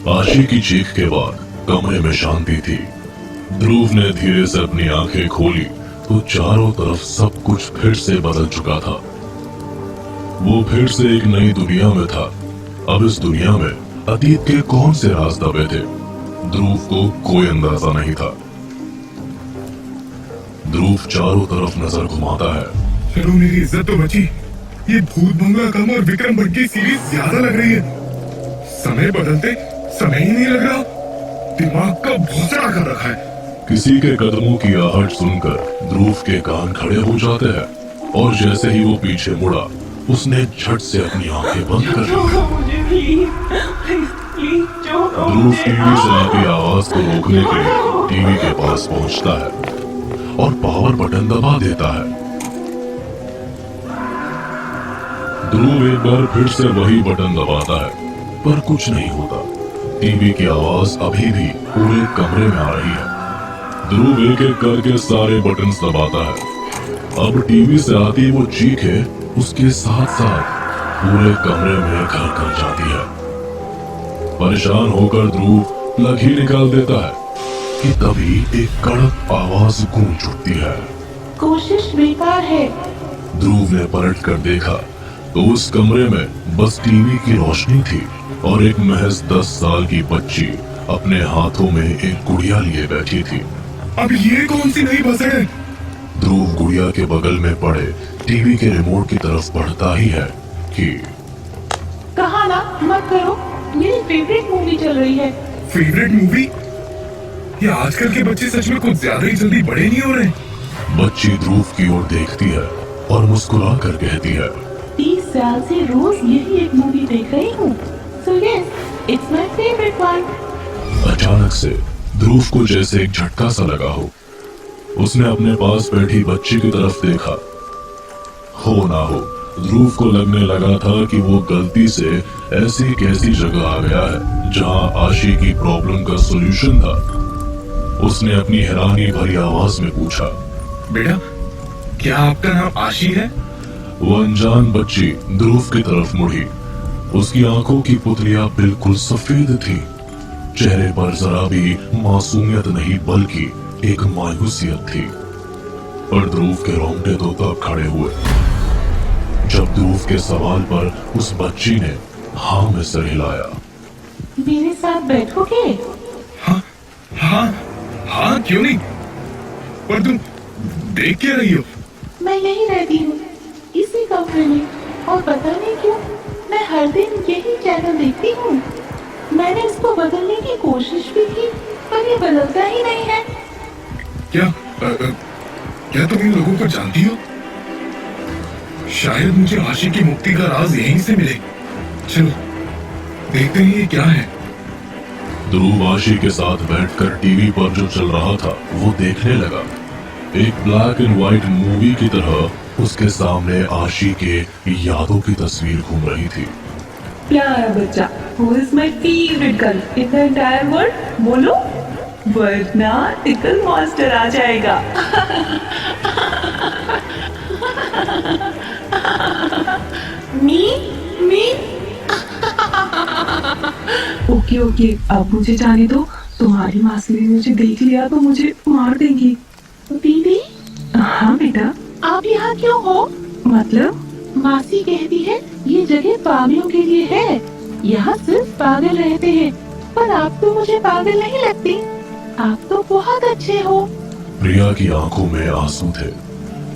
आशी की चीख के बाद कमरे में शांति थी। ध्रुव ने धीरे से अपनी आंखें खोली तो चारों तरफ सब कुछ फिर से बदल चुका था। वो फिर से एक नई दुनिया में था। अब इस दुनिया में अतीत के कौन से राज दबे थे, ध्रुव को कोई अंदाजा नहीं था। ध्रुव चारों तरफ नजर घुमाता है। चलो मेरी इज्जत तो बची। ये भूत बंगला कम और विक्रम भट्ट की सीरीज ज्यादा लग रही है। समय बदलते समय ही नहीं लग रहा। दिमाग का भोसड़ा कर रखा है। किसी के कदमों की आहट सुनकर ध्रुव के कान खड़े हो जाते हैं और जैसे ही वो पीछे मुड़ा उसने झट से अपनी आंखें बंद कर ली। ध्रुव टीवी से आती आवाज को रोकने के लिए टीवी के पास पहुंचता है और पावर बटन दबा देता है। ध्रुव एक बार फिर से वही बटन दबाता है पर कुछ नहीं होता। टीवी की आवाज अभी भी पूरे कमरे में आ रही है। ध्रुव एक एक करके सारे बटन दबाता है। अब टीवी से आती वो चीखे उसके साथ साथ पूरे कमरे में घर कर जाती है। परेशान होकर ध्रुव प्लग ही निकाल देता है कि तभी एक कड़क आवाज गूंज उठती है। कोशिश बेकार है। ध्रुव ने पलट कर देखा तो उस कमरे में बस टीवी की रोशनी थी और एक महज 10 साल की बच्ची अपने हाथों में एक गुड़िया लिए बैठी थी। अब ये कौन सी नई भसड़ है? ध्रुव गुड़िया के बगल में पड़े टीवी के रिमोट की तरफ बढ़ता ही है कि कहा ना मत करो, मेरी फेवरेट मूवी चल रही है। Favourite movie? ये आजकल के बच्चे सच में कुछ ज्यादा ही जल्दी बड़े नहीं हो रहे? बच्ची ध्रुव की ओर देखती है और मुस्कुरा कर कहती है, 30 साल से रोज यही एक मूवी देख रही हूँ। So yes, it's my favorite one. अचानक से ध्रुव को जैसे एक झटका सा लगा हो। उसने अपने पास बैठी बच्ची की तरफ देखा। हो ना हो ध्रुव को लगने लगा था कि वो गलती से ऐसी कैसी जगह आ गया है जहां आशी की प्रॉब्लम का सॉल्यूशन था। उसने अपनी हैरानी भरी आवाज में पूछा, बेटा क्या आपका नाम आशी है? वो अनजान बच्ची ध्रुव की तरफ मुड़ी। उसकी आंखों की पुतलियां बिल्कुल सफेद थी। चेहरे पर जरा भी मासूमियत नहीं बल्कि एक मायूसियत थी। पर ध्रुव के रोंगटे तो तब खड़े हुए जब ध्रुव के सवाल पर उस बच्ची ने हाँ में सर हिलाया। मेरे साथ बैठोगे? हाँ हाँ हाँ, क्यों नहीं? पर तुम देख क्या रही हो? मैं यही रहती हूँ, इसी कमरे में, और पता नहीं क्यों मैं हर दिन यही चैनल देखती हूँ। मैंने इसको बदलने की कोशिश भी की पर ये बदलता ही नहीं है। क्या तुम इन लोगों को जानती हो? शायद मुझे आशी की मुक्ति का राज यहीं से मिले। चलो देखते हैं ये क्या है। ध्रुव आशी के साथ बैठकर टीवी पर जो चल रहा था वो देखने लगा। एक ब्लैक एंड व्हाइट मूवी की तरह उसके सामने आशी के यादों की तस्वीर घूम रही थी। प्यारा बच्चा, who is my favorite girl in the entire world? बोलो, वरना टिकल मॉन्स्टर आ जाएगा। मी मी ओके, अब मुझे जाने दो। तुम्हारी मासी ने मुझे देख लिया तो मुझे मार देंगी। दीदी, हाँ बेटा। आप यहाँ क्यों हो? मतलब? मासी कहती है ये जगह पागलों के लिए है, यहाँ सिर्फ पागल रहते हैं। पर आप तो मुझे पागल नहीं लगती, आप तो बहुत अच्छे हो। प्रिया की आंखों में आंसू थे।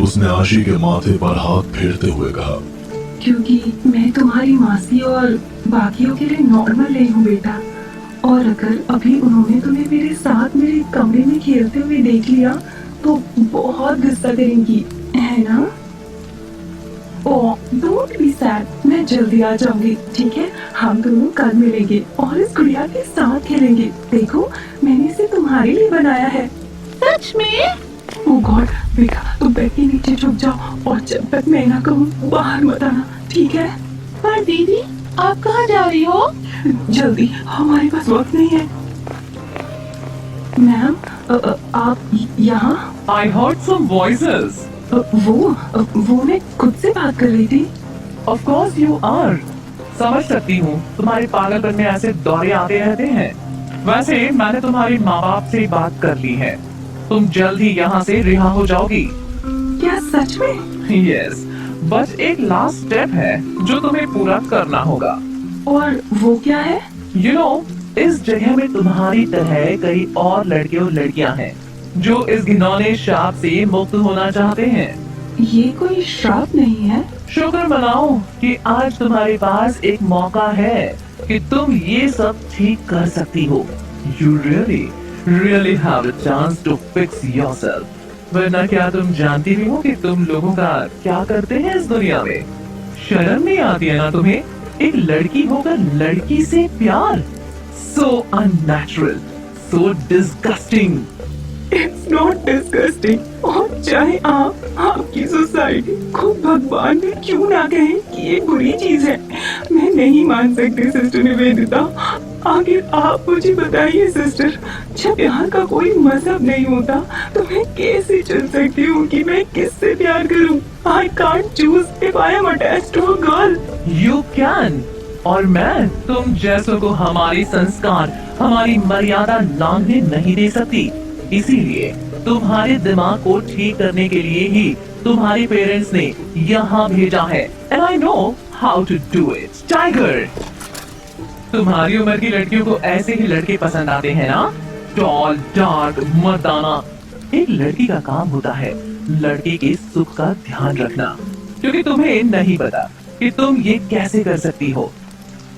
उसने आशी के माथे पर हाथ फेरते हुए कहा, क्योंकि मैं तुम्हारी मासी और बाकियों के लिए नॉर्मल नहीं हूँ बेटा। और अगर अभी उन्होंने तुम्हें मेरे साथ मेरे कमरे में खेलते हुए देख लिया तो बहुत गुस्सा करेंगी, है ना? ओह, डोंट बी सैड, मैं जल्दी आ जाऊंगी, ठीक है? हम दोनों कल मिलेंगे और इस गुड़िया के साथ खेलेंगे। देखो, मैंने इसे तुम्हारे लिए बनाया है। सच में? ओह गॉड, बेटा तुम बेड के नीचे छुप जाओ और जब तक मैं ना कहूँ बाहर मत आना, ठीक है? पर दीदी, आप कहाँ जा रही हो? जल्दी, हमारे पास वक्त नहीं है। मैम, आप यहाँ? I heard some voices. वो मैं खुद से बात कर रही थी। Of course you are. समझ सकती हूँ तुम्हारे पागलपन में ऐसे दौरे आते रहते हैं। वैसे मैंने तुम्हारे माँ बाप से बात कर ली है, तुम जल्द ही यहाँ से रिहा हो जाओगी। क्या सच में? यस, बस एक लास्ट स्टेप है जो तुम्हें पूरा करना होगा। और वो क्या है? यू नो, इस जगह में तुम्हारी तरह कई और लड़के और लड़कियां हैं जो इस घिनौने शाप से मुक्त होना चाहते हैं। ये कोई श्राप नहीं है? शुक्र मनाओ कि आज तुम्हारे पास एक मौका है कि तुम ये सब ठीक कर सकती हो। You really have a chance to fix yourself। वरना क्या तुम जानती भी हो कि तुम लोगों का क्या करते हैं इस दुनिया में? शर्म नहीं आती है ना तुम्हें? एक लड़की होकर लड़की से प्यार, so unnatural, so disgusting। It's not disgusting। और चाहे आपकी सोसाइटी को भगवान भी क्यों ना कहे कि ये बुरी चीज है, मैं नहीं मान सकती सिस्टर निवेदिता। आखिर आप मुझे बताइए सिस्टर, जब प्यार का कोई मजहब नहीं होता तो मैं कैसे चुन सकती हूँ कि मैं किससे प्यार करूँ? I can't choose if I am attached to a girl। You can। और मैं तुम जैसों को हमारी संस्कार, हमारी मर्यादा लांघने नहीं दे सकती। इसीलिए तुम्हारे दिमाग को ठीक करने के लिए ही तुम्हारे पेरेंट्स ने यहाँ भेजा है। And I know how to do it, tiger. तुम्हारी उम्र की लड़कियों को ऐसे ही लड़के पसंद आते हैं ना? टॉल, डार्क, मर्दाना। एक लड़की का काम होता है लड़के के सुख का ध्यान रखना, क्योंकि तुम्हें नहीं पता कि तुम ये कैसे कर सकती हो।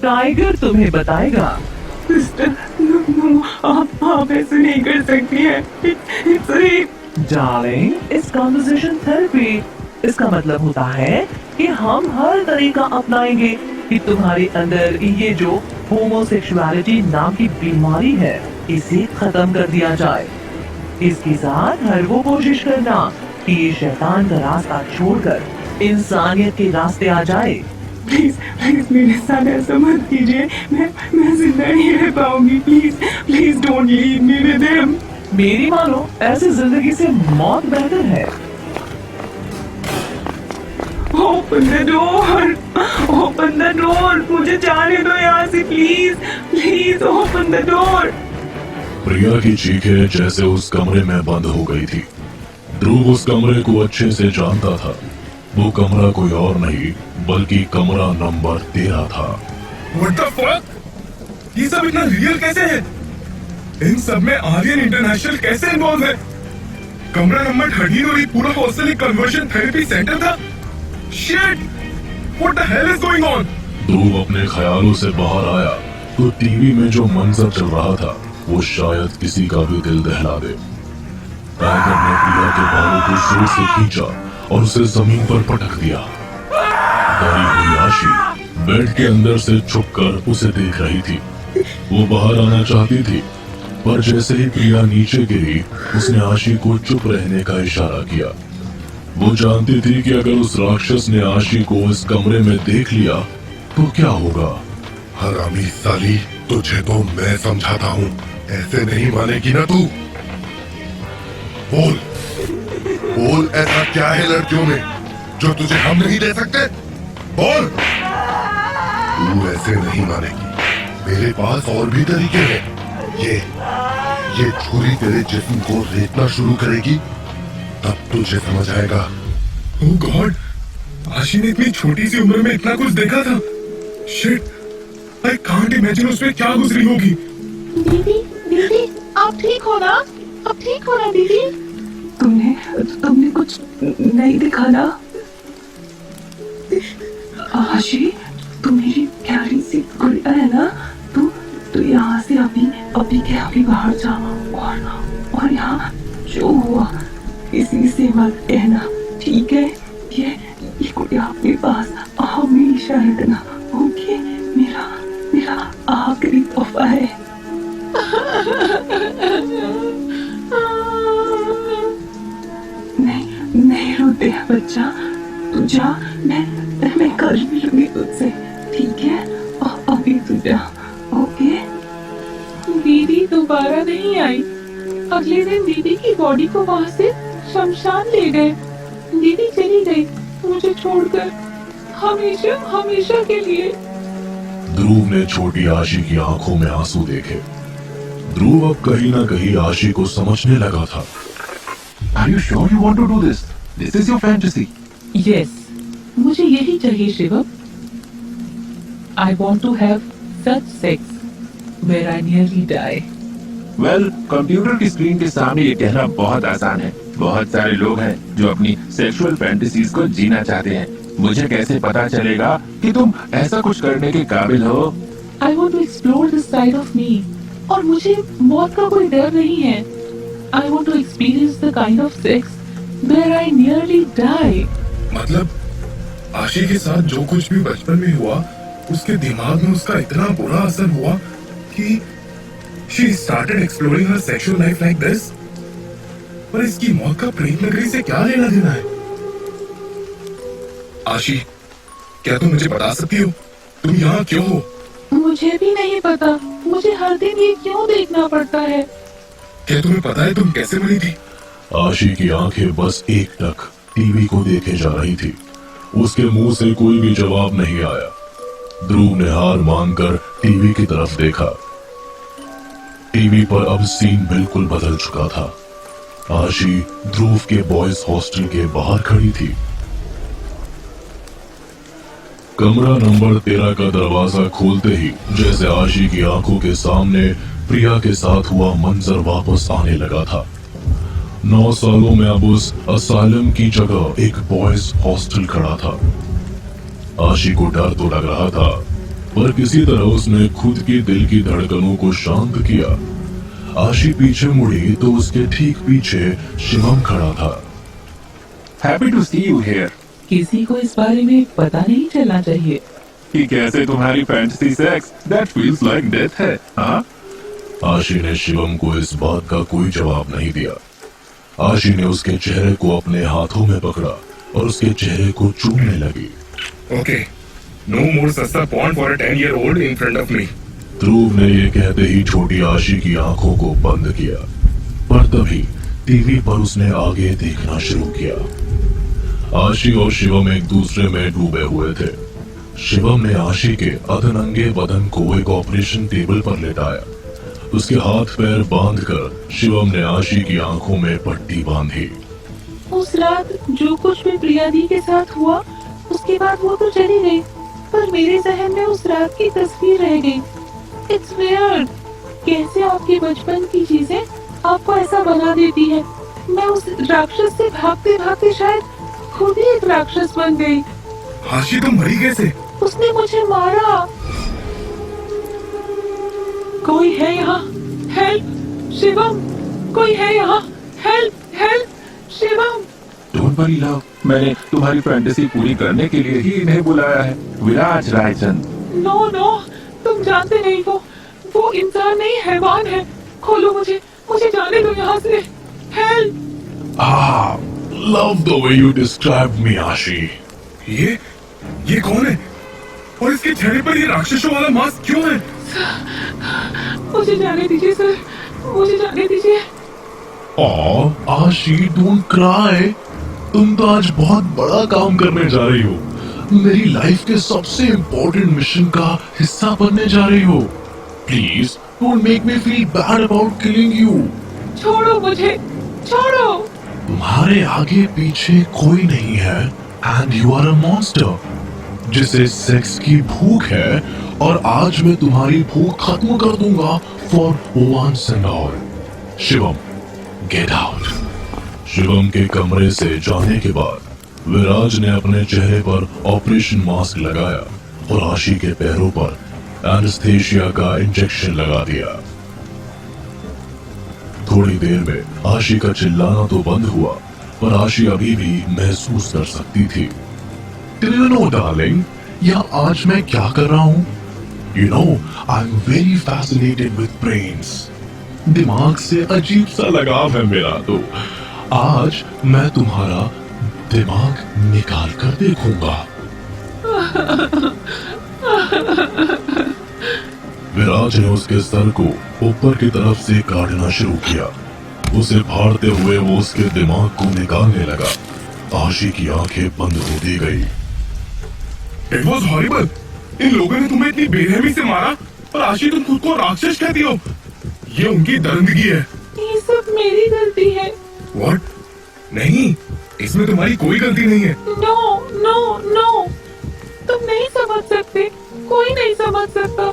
टाइगर तुम्हें बताएगा। सिस्टर, नो, आप ऐसे नहीं कर सकती हैं। It's rape। डार्लिंग, इस कॉन्वर्सेशन थेरेपी, इसका मतलब होता है कि हम हर तरीका अपनाएंगे कि तुम्हारे अंदर ये जो होमोसेक्सुअलिटी नाम की बीमारी है, इसे खत्म कर दिया जाए। इसके साथ हर वो कोशिश करना कि ये शैतान का रास्ता छोड़कर इंसानियत के रास्ते आ जाए। प्लीज मेरे साथ ऐसा मत कीजिए, मैं जिंदा नहीं रह पाऊंगी। Please don't leave me with him. मेरी मानो, ऐसी जिंदगी से मौत बेहतर है। ओपन द डोर, मुझे जाने दो यहाँ से, प्लीज ओपन द डोर। प्रिया की चीखें जैसे उस कमरे में बंद हो गई थी। ध्रुव उस कमरे को अच्छे से जानता था। वो कमरा कोई और नहीं बल्कि कमरा नंबर 13 था। What the fuck? ये सब इतना रियल कैसे है? इन सब में आर्यन इंटरनेशनल कैसे इन्वॉल्व है? कमरा नंबर 13 और ये पूरा हॉस्टल एक कन्वर्जन थेरेपी सेंटर था? Shit! What the hell is going on? ध्रुव अपने ख्यालों से बाहर आया तो टीवी में जो मंजर चल रहा था वो शायद किसी का भी दिल दहला दे। टाइगर ने प्रिया के बालों को जोर से खींचा और उसे जमीन पर पटक दिया। डरी हुई आशी बेड के अंदर से छुपकर उसे देख रही थी। वो बाहर आना चाहती थी, पर जैसे ही प्रिया नीचे गिरी उसने आशी को चुप रहने का इशारा किया। वो जानती थी कि अगर उस राक्षस ने आशी को इस कमरे में देख लिया तो क्या होगा। हरामी साली, तुझे तो मैं समझाता हूँ, ऐसे नहीं मानेगी ना तू। बोल ऐसा क्या है लड़कियों में जो तुझे हम नहीं दे सकते? बोल। तू ऐसे नहीं मानेगी, मेरे पास और भी तरीके हैं। ये छुरी तेरे जिस्म को रेतना शुरू करेगी, तब तुझे समझ आएगा। Oh God! आशी ने इतनी छोटी सी उम्र में इतना कुछ देखा था। Shit! I can't imagine उसमें क्या गुजरी होगी। दीदी, आप ठीक हो ना? आप ठीक हो ना दीदी? तुमने कुछ नहीं दिखा ना? आशी, तू मेरी प्यारी सी गुड़िया है ना? तू यहाँ से अभी के अभी बाहर जा और यहाँ जो हुआ किसी से मत कहना, ठीक है? ये गुड़िया आपके पास हमेशा रहना, ओके? मेरा आखिरी तोहफा है। नहीं रोते बच्चा, तू जा, मैं कल मिलूंगी तुझसे, ठीक है? अभी तू जा, ओके? दीदी दोबारा नहीं आई। अगले दिन दीदी की बॉडी को वहाँ से शमशान ले गए। दीदी चली गई मुझे छोड़कर, हमेशा के लिए। ध्रुव ने छोटी आशी की आंखों में आंसू देखे। ध्रुव अब कहीं ना कहीं आशी को समझने लगा था। Are you sure you want to do this? This is your fantasy. Yes, मुझे यही चाहिए Shivam. I want to have such sex where I nearly die. Well, computer की स्क्रीन के सामने ये कहना बहुत आसान है। बहुत सारे लोग हैं जो अपनी सेक्सुअल फैंटेसीज को जीना चाहते हैं। मुझे कैसे पता चलेगा कि तुम ऐसा कुछ करने के काबिल हो? I want to explore this side of me, और मुझे मौत का कोई डर नहीं है। I want to experience the kind of sex where I nearly die. मतलब आशी के साथ जो कुछ भी बचपन में हुआ, उसके दिमाग में उसका इतना बुरा असर हुआ कि she started exploring her sexual life like this। पर इसकी मौत का प्रेत नगरी से क्या लेना देना है? आशी, क्या तुम मुझे बता सकती हो तुम यहाँ क्यों हो? मुझे भी नहीं पता, मुझे हर दिन ये क्यों देखना पड़ता है। क्या तुम्हें पता है तुम कैसे मरी थी? आशी की आंखें बस एकटक टीवी को देखे जा रही थी। उसके मुंह से कोई भी जवाब नहीं आया। ध्रुव ने हार मानकर टीवी की तरफ देखा। टीवी पर अब सीन बिल्कुल बदल चुका था। आशी ध्रुव के बॉयज हॉस्टल के बाहर खड़ी थी। कमरा नंबर 13 का दरवाजा खोलते ही जैसे आशी की आंखों के सामने प्रिया के साथ हुआ मंजर वापस आने लगा था। 9 सालों में अब उस असाइलम की जगह एक बॉयज हॉस्टल खड़ा था। आशी को डर तो लग रहा था, पर किसी तरह उसने खुद की दिल की धड़कनों को शांत किया। आशी पीछे मुड़ी तो उसके ठीक पीछे शिवम खड़ा था। Happy to see you here. किसी को इस बारे में पता नहीं चलना चाहिए कि कैसे तुम्हारी fantasy sex that feels like death है, हाँ? आशी ने शिवम को इस बात का कोई जवाब नहीं दिया। आशी ने उसके चेहरे को अपने हाथों में पकड़ा और उसके चेहरे को चूमने लगी। Okay, no more सस्ता porn for a 10-year-old in front of me। ध्रुव ने ये कहते ही छोटी आशी की आंखों को बंद किया, पर तभी टीवी पर उसने आगे देखना शुरू किया। आशी और शिवम एक दूसरे में डूबे हुए थे। शिवम ने आशी के अधनंगे बदन को एक ऑपरेशन टेबल पर लेटाया। उसके हाथ पैर बांधकर शिवम ने आशी की आंखों में पट्टी बांधी। उस रात जो कुछ भी प्रिया दी के साथ हुआ, उसके बाद वो तो चली गई, पर मेरे जहन में उस रात की तस्वीर रह गई। इट्स वियर्ड, कैसे आपके बचपन की चीजें आपको ऐसा बना देती है। मैं उस राक्षस से भागते भागते शायद खुद ही एक राक्षस बन गई। आशी तुम मरी कैसे? उसने मुझे मारा। कोई है यहाँ? हेल्प शिवम, कोई है यहाँ? Help help Shivam. Don't worry love, मैंने तुम्हारी फैंटेसी पूरी करने के लिए ही इन्हें बुलाया है। विराज रायचंद। नो नो, तुम जानते नहीं, वो इंसान नहीं, हैवान है। खोलो मुझे, मुझे जाने दो यहाँ से। Help. Ah, love the way you described me, आशी। ये कौन है? और इसके चेहरे पर ये राक्षसों वाला मास्क क्यों है? मुझे जाने दीजिए सर, मुझे जाने दीजिए। आशी डोंट क्राई। तुम तो आज बहुत बड़ा काम करने जा रही हो। मेरी लाइफ के सबसे इम्पोर्टेंट मिशन का हिस्सा बनने जा रही हो। Please don't make me feel bad about killing you. छोड़ो मुझे, छोड़ो। तुम्हारे आगे पीछे कोई नहीं है and you are a monster जिसे सेक्स की भूख है, और आज मैं तुम्हारी भूख खत्म कर दूंगा for once and all. Shivam, get out. Shivam के कमरे से जाने के बाद विराज ने अपने चेहरे पर ऑपरेशन मास्क लगाया और आशी के पैरों पर एनेस्थेशिया का इंजेक्शन लगा दिया। थोड़ी देर में आशी का चिल्लाना तो बंद हुआ, पर आशी अभी भी महसूस कर सकती थी। Do you know, darling, यहाँ आज मैं क्या कर रहा हूँ? You know, I'm very fascinated with brains. दिमाग से अजीब सा लगाव है मेरा, तो आज मैं तुम्हारा दिमाग निकाल कर देखूंगा। विराज ने उसके सर को ऊपर की तरफ से काटना शुरू किया। उसे फाड़ते हुए वो उसके दिमाग को निकालने लगा। आशी की आंखें बंद हो दी गई। It was horrible। इन लोगों ने तुम्हें इतनी बेरहमी से मारा और आशी तुम खुद को राक्षस कहती हो। ये उनकी दरिंदगी है। ये सब मेरी गलती है। व्हाट? नहीं, इसमें तुम्हारी कोई गलती नहीं है। नो नो नो, तुम नहीं समझ सकते। कोई नहीं समझ सकता,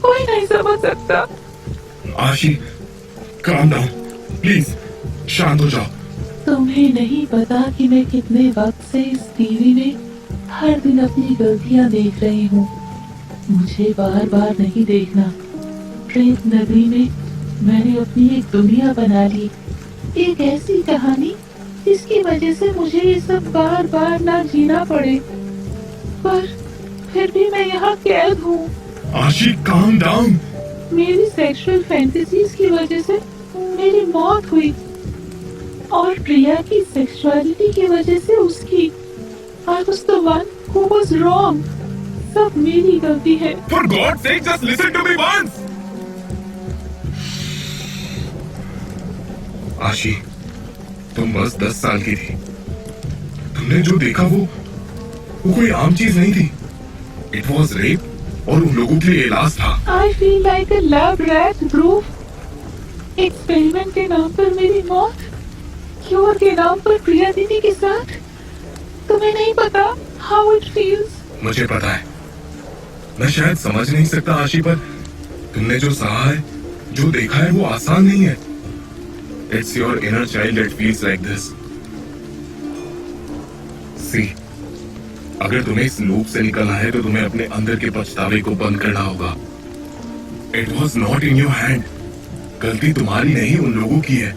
कोई नहीं समझ सकता। आशी, काम डाउन प्लीज, शांत हो जाओ। तुम्हें नहीं पता कि मैं कितने वक्त से इस टीवी में हर दिन अपनी गलतियां देख रही हूँ। मुझे बार बार नहीं देखना। प्रेत नगरी में मैंने अपनी एक दुनिया बना ली, एक ऐसी कहानी जिसकी वजह से मुझे ये सब बार बार ना जीना पड़े, पर फिर भी मैं यहाँ कैद हूँ। आशी, काम डाउन। मेरी सेक्सुअल फैंटेसीज की वजह से मेरी मौत हुई और प्रिया की सेक्सुअलिटी की वजह से उसकी। I was the one who was wrong. सब मेरी गलती है। For God's sake, just listen to me once. आशी, तुम बस 10 साल की थी। तुमने जो देखा वो कोई आम चीज नहीं थी। It was rape और उन लोगों के लिए इलाज था। I feel like a lab rat, Dhruv. Experiment के नाम पर मेरी मौत, क्योर के नाम पर प्रिया दीदी के साथ। तुम्हें नहीं पता how it feels। मुझे पता है। मैं शायद समझ नहीं सकता आशी, पर तुमने जो सहा है, जो देखा है, वो आसान नहीं है। It's your inner child that feels like this. See, अगर तुम्हें इस लूप से निकलना है तो तुम्हें अपने अंदर के पछतावे को बंद करना होगा। It was not in your hand. गलती तुम्हारी नहीं, उन लोगों की है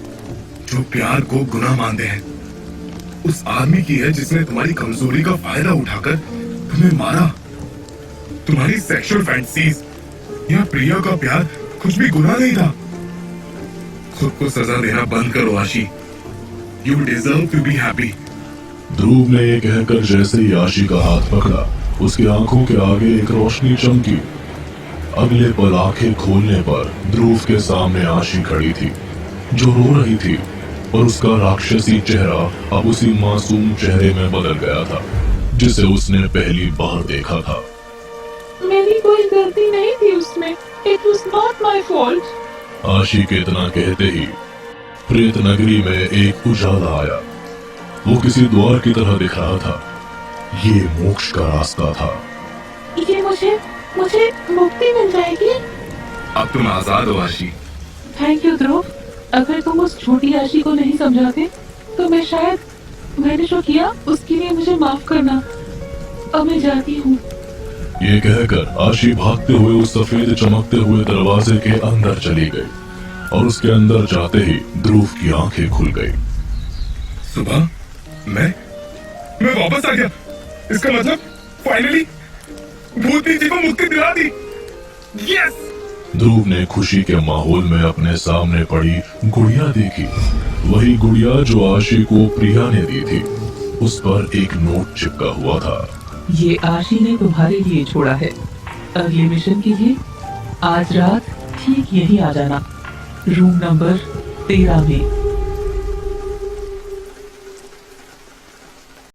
जो प्यार को गुनाह मानते हैं। उस आदमी की है जिसने तुम्हारी कमजोरी का फायदा उठाकर तुम्हें मारा। तुम्हारी सेक्सुअल फैंटेसीज या प्रिया का प्यार कुछ भी गुनाह नहीं था। खुद को सजा देना बंद करो आशी। You deserve to be happy. ध्रुव ने ये कहकर जैसे ही आशी का हाथ पकड़ा, उसकी आंखों के आगे एक रोशनी चमकी। अगले पल आंखें खोलने पर ध्रुव के सामने आशी खड़ी थी, जो रो रही थी, और उसका राक्षसी चेहरा अब उसी मासूम चेहरे में बदल गया था जिसे उसने पहली बार देखा था। मेरी कोई गलती नहीं थी उसमें। It was not my fault. आशी के इतना कहते ही प्रेत नगरी में एक उजाला आया। वो किसी द्वार की तरह दिख रहा था। ये मोक्ष का रास्ता था। ये मुझे मुक्ति मिल जाएगी। अब तुम आजाद हो आशी। थैंक यू ध्रुव। अगर तुम उस छोटी आशी को नहीं समझाते तो मैंने जो किया उसके लिए मुझे माफ करना। अब मैं जाती हूँ। ये कहकर आशी भागते हुए उस सफेद चमकते हुए दरवाजे के अंदर चली गई, और उसके अंदर जाते ही ध्रुव की आंखें खुल गई। सुबह मैं वापस आ गया। इसका मतलब फाइनली भूतनी जी को मुक्ति दिला दी। यस! ध्रुव ने खुशी के माहौल में अपने सामने पड़ी गुड़िया देखी। वही गुड़िया जो आशी को प्रिया ने दी थी। उस पर एक नोट चिपका हुआ था। ये आशी ने तुम्हारे लिए छोड़ा है। अगले मिशन के लिए आज रात ठीक यही आ जाना, रूम नंबर 13 में।